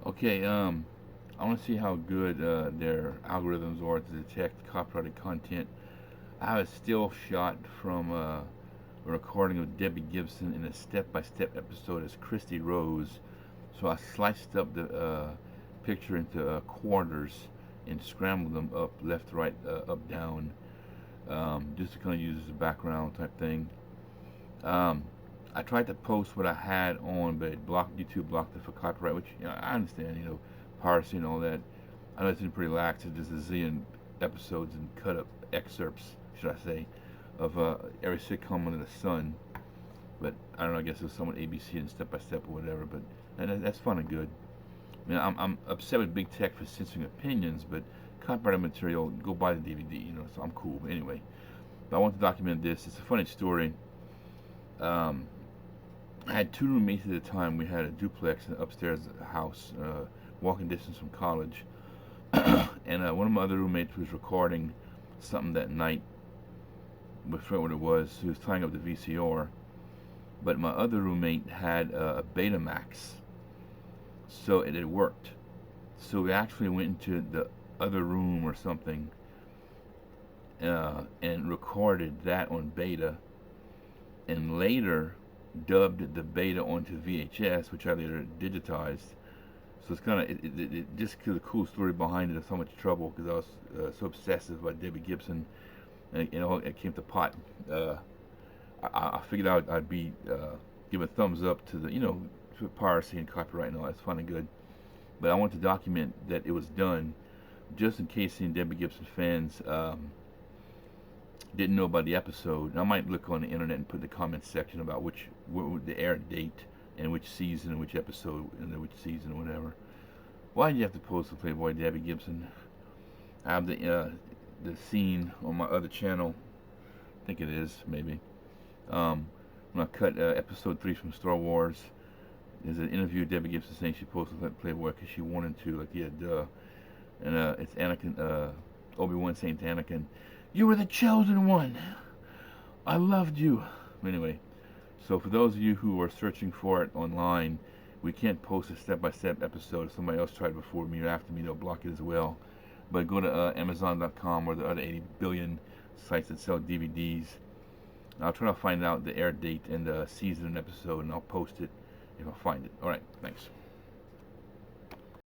Okay, I want to see how good their algorithms are to detect copyrighted content. I have a still shot from a recording of Debbie Gibson in a step-by-step episode as Christi Rose. So I sliced up the picture into quarters and scrambled them up, left, right, up, down, just to kind of use as a background type thing. Um, I tried to post what I had on, but YouTube blocked it for copyright, which I understand, piracy and all that. I know it's been pretty lax. It's just a zillion episodes and cut up excerpts, should I say, of every sitcom under the sun. But I don't know. I guess it was somewhat ABC and Step by Step or whatever. But that's fun and good. I mean, I'm upset with big tech for censoring opinions, but copyrighted material, go buy the DVD. So I'm cool. But anyway, but I want to document this. It's a funny story. Um, I had two roommates at the time. We had a duplex in upstairs house, walking distance from college. And one of my other roommates was recording something that night. I forget what it was. He was tying up the VCR. But my other roommate had a Betamax, so it had worked. So we actually went into the other room or something and recorded that on Beta, and later dubbed the Beta onto VHS, which I later digitized. So it's kind of it just the cool story behind it. There's so much trouble because I was so obsessive about Debbie Gibson, and it came to pot. I figured I'd be give a thumbs up to the to piracy and copyright and all that's fun and good, but I want to document that it was done, just in case any Debbie Gibson fans didn't know about the episode. And I might look on the internet and put in the comments section about the air date and which season and which episode and which season or whatever. Why did you have to post the Playboy Debbie Gibson? I have the scene on my other channel. I think it is maybe. When I cut episode 3 from Star Wars, there's an interview of Debbie Gibson saying she posted that Playboy because she wanted to, like, yeah, duh. And it's Anakin, Obi-Wan saying to Anakin, "You were the chosen one. I loved you." Anyway, so for those of you who are searching for it online, we can't post a step-by-step episode. If somebody else tried before me or after me, they'll block it as well. But go to Amazon.com or the other 80 billion sites that sell DVDs. I'll try to find out the air date and the season and episode, and I'll post it if I find it. All right, thanks.